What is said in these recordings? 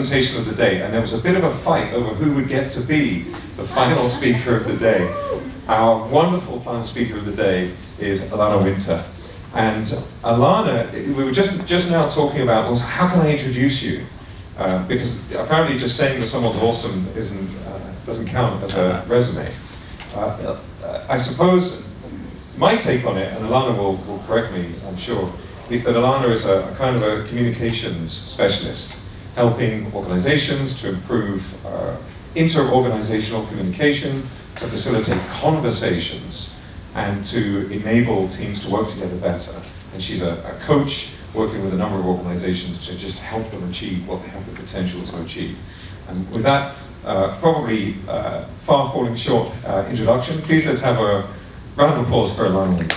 presentation of the day, and there was a bit of a fight over who would get to be the final speaker of the day. Our wonderful final speaker of the day is Alana Winter. And Alana, we were just now talking about, was how can I introduce you? Because apparently just saying that someone's awesome doesn't count as a resume. I suppose my take on it, and Alana will correct me, I'm sure, is that Alana is a kind of a communications specialist, helping organizations to improve inter-organizational communication, to facilitate conversations, and to enable teams to work together better. And she's a coach working with a number of organizations to just help them achieve what they have the potential to achieve. And with that, probably far falling short introduction, please let's have a round of applause for Alana Winter.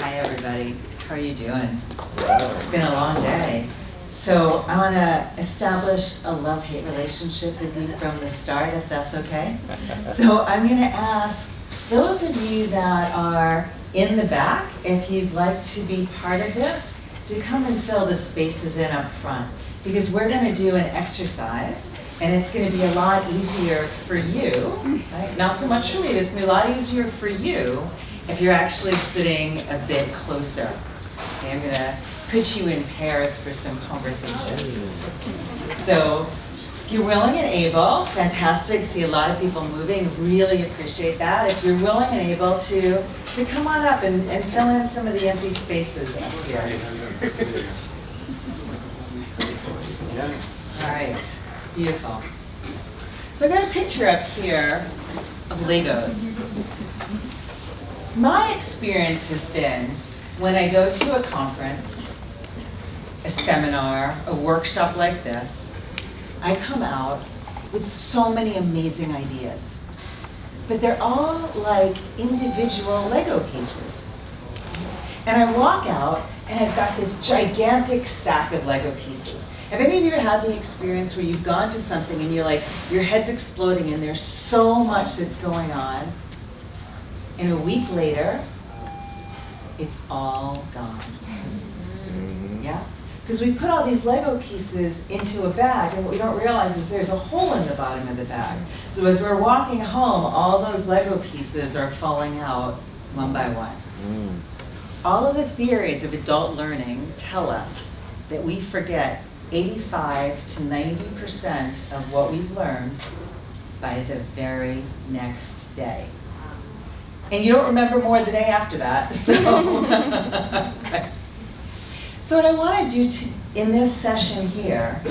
Hi everybody, how are you doing? It's been a long day. So I want to establish a love-hate relationship with you from the start, if that's okay. So I'm going to ask those of you that are in the back, if you'd like to be part of this, to come and fill the spaces in up front. Because we're going to do an exercise, and it's going to be a lot easier for you, right? Not so much for me, it's going to be a lot easier for you if you're actually sitting a bit closer. Okay, I'm going to put you in pairs for some conversation. So, if you're willing and able, fantastic. See a lot of people moving, really appreciate that. If you're willing and able to come on up and fill in some of the empty spaces up here. All right, beautiful. So I've got a picture up here of Legos. My experience has been when I go to a conference, a seminar, a workshop like this, I come out with so many amazing ideas. But they're all like individual Lego pieces. And I walk out and I've got this gigantic sack of Lego pieces. Have any of you ever had the experience where you've gone to something and you're like, your head's exploding and there's so much that's going on, and a week later, it's all gone? Yeah? Because we put all these Lego pieces into a bag, and what we don't realize is there's a hole in the bottom of the bag. So as we're walking home, all those Lego pieces are falling out one by one. All of the theories of adult learning tell us that we forget 85 to 90% of what we've learned by the very next day. And you don't remember more the day after that. So what I want to do in this session here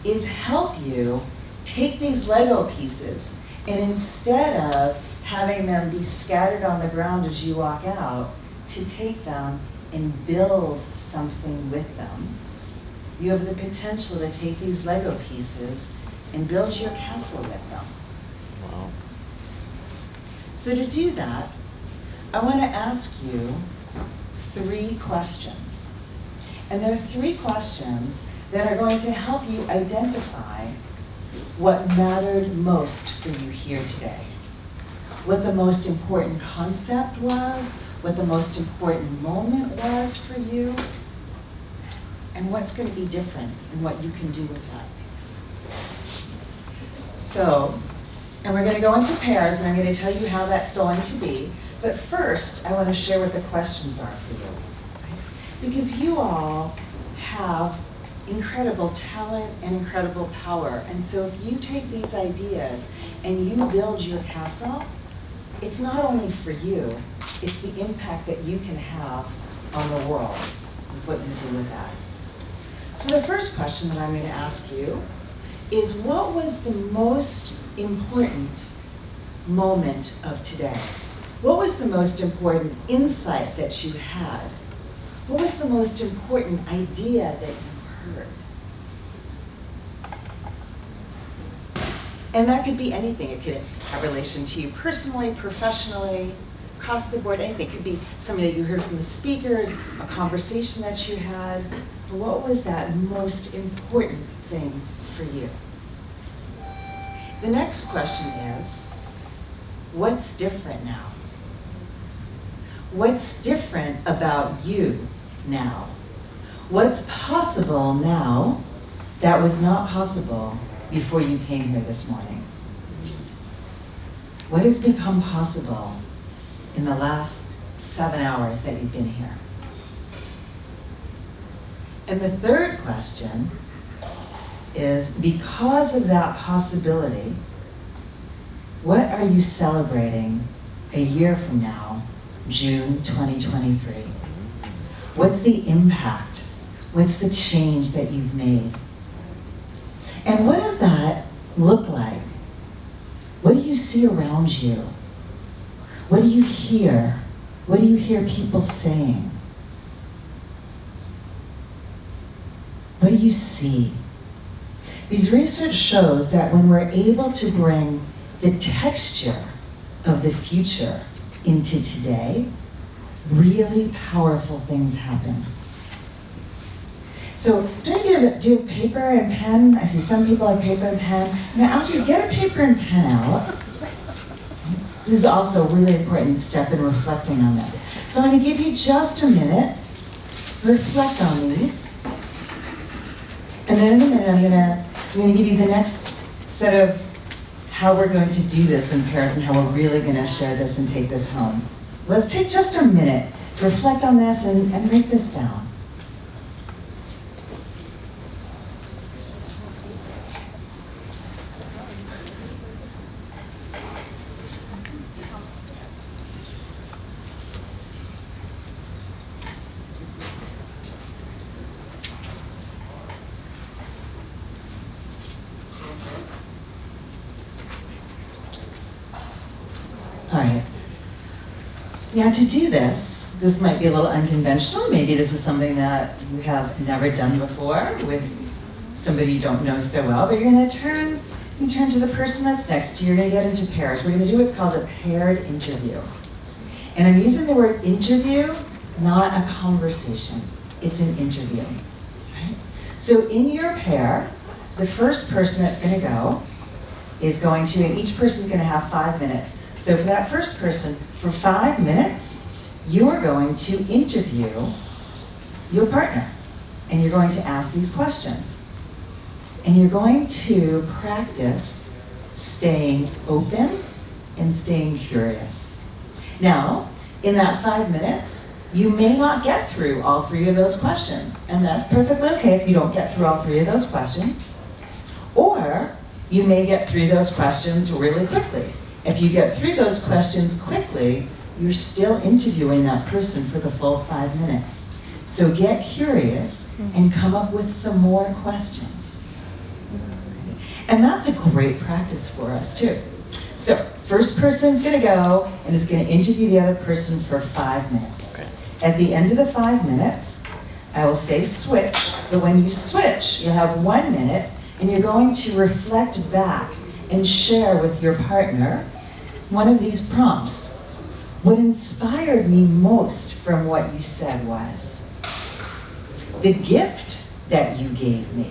is help you take these Lego pieces, and instead of having them be scattered on the ground as you walk out, to take them and build something with them. You have the potential to take these Lego pieces and build your castle with them. Wow. So to do that, I want to ask you 3 questions. And there are 3 questions that are going to help you identify what mattered most for you here today. What the most important concept was, what the most important moment was for you, and what's going to be different and what you can do with that. So, and we're going to go into pairs, and I'm going to tell you how that's going to be. But first, I want to share what the questions are for you. Because you all have incredible talent and incredible power. And so if you take these ideas and you build your castle, it's not only for you, it's the impact that you can have on the world is what you do with that. So the first question that I'm going to ask you is, what was the most important moment of today? What was the most important insight that you had? What was the most important idea that you heard? And that could be anything. It could have relation to you personally, professionally, across the board, anything. It could be something that you heard from the speakers, a conversation that you had. But what was that most important thing for you? The next question is, what's different now? What's different about you now? What's possible now that was not possible before you came here this morning? What has become possible in the last 7 hours that you've been here? And the third question is, because of that possibility, what are you celebrating a year from now, June 2023? What's the impact? What's the change that you've made? And what does that look like? What do you see around you? What do you hear? What do you hear people saying? What do you see? Because research shows that when we're able to bring the texture of the future into today, really powerful things happen. So, do you have paper and pen? I see some people have paper and pen. I'm going to ask you to get a paper and pen out. This is also a really important step in reflecting on this. So I'm going to give you just a minute. Reflect on these. And then in a minute, I'm going to give you the next set of how we're going to do this in pairs and how we're really going to share this and take this home. Let's take just a minute to reflect on this and write this down. All right. Now to do this might be a little unconventional. Maybe this is something that you have never done before with somebody you don't know so well, but you're gonna turn to the person that's next to you. You're gonna get into pairs. We're gonna do what's called a paired interview. And I'm using the word interview, not a conversation. It's an interview, right? So in your pair, the first person that's gonna go is going to, and each person's gonna have 5 minutes. So for that first person, for 5 minutes, you are going to interview your partner. And you're going to ask these questions. And you're going to practice staying open and staying curious. Now, in that 5 minutes, you may not get through all 3 of those questions. And that's perfectly okay if you don't get through all 3 of those questions. Or you may get through those questions really quickly. If you get through those questions quickly, you're still interviewing that person for the full 5 minutes. So get curious and come up with some more questions. And that's a great practice for us too. So first person's gonna go and is gonna interview the other person for 5 minutes. Okay. At the end of the 5 minutes, I will say switch, but when you switch, you'll have 1 minute and you're going to reflect back and share with your partner one of these prompts. What inspired me most from what you said was, the gift that you gave me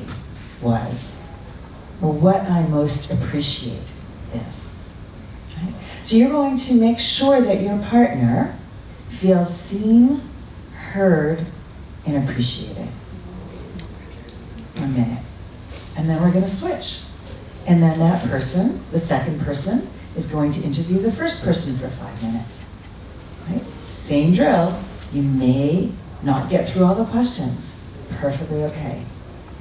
was, or what I most appreciate is. Right? So you're going to make sure that your partner feels seen, heard, and appreciated. 1 minute. And then we're going to switch. And then that person, the second person, is going to interview the first person for 5 minutes. Right? Same drill. You may not get through all the questions. Perfectly okay.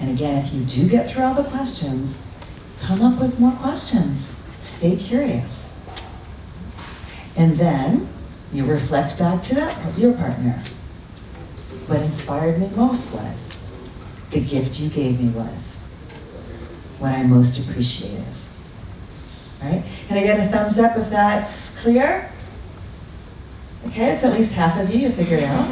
And again, if you do get through all the questions, come up with more questions. Stay curious. And then you reflect back to your partner. What inspired me most was, the gift you gave me was, what I most appreciate is. Right? Can I get a thumbs up if that's clear? Okay, it's at least half of you, you figured it out.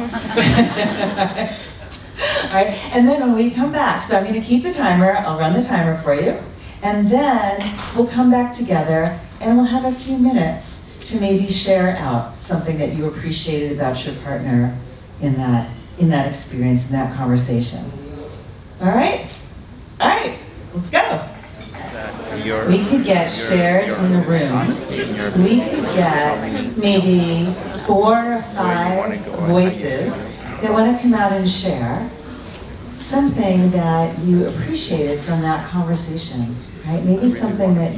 All right, and then when we come back, so I'm gonna keep the timer, I'll run the timer for you, and then we'll come back together and we'll have a few minutes to maybe share out something that you appreciated about your partner in that experience, in that conversation. All right, let's go. We could get shared in the room. We could get maybe 4 or 5 voices that want to come out and share. something that you appreciated from that conversation, right? Maybe something that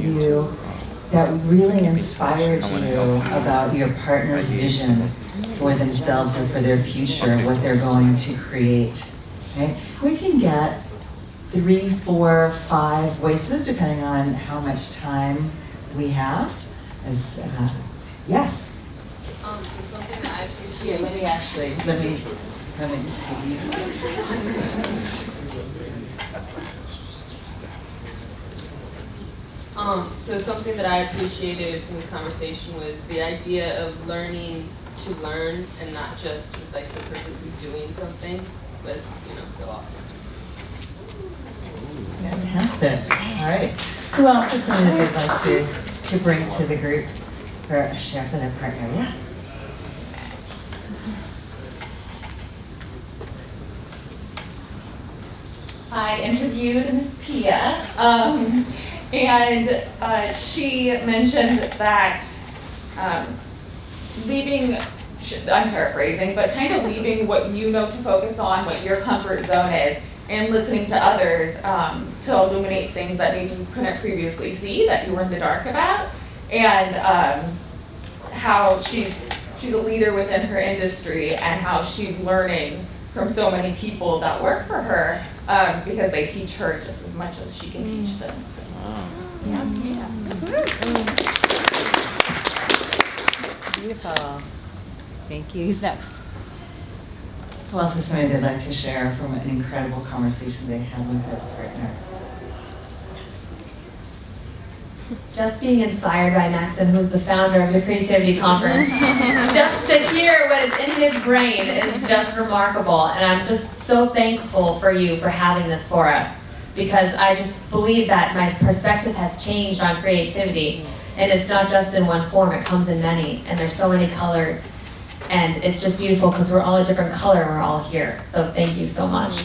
really inspired you about your partner's vision for themselves or for their future, what they're going to create. Okay? We can get 3, 4, 5 voices depending on how much time we have. Yes. Something that I appreciate. Here, let me give you. So something that I appreciated from this conversation was the idea of learning to learn and not just with like the purpose of doing something, but so often. Fantastic. All right. Who else is something that they'd like to bring to the group or share for their partner? Yeah. I interviewed Ms. Pia, and she mentioned that leaving, I'm paraphrasing, but kind of leaving what you know to focus on, what your comfort zone is, and listening to others to illuminate things that maybe you couldn't previously see, that you were in the dark about, and how she's a leader within her industry and how she's learning from so many people that work for her because they teach her just as much as she can teach them. So, yeah. Beautiful. Thank you. Who's next? Who else is something they'd like to share from an incredible conversation they had with their partner? Just being inspired by Maxim, who's the founder of the Creativity Conference. Just to hear what is in his brain is just remarkable. And I'm just so thankful for you for having this for us, because I just believe that my perspective has changed on creativity. And it's not just in one form, it comes in many. And there's so many colors. And it's just beautiful because we're all a different color and we're all here. So thank you so much.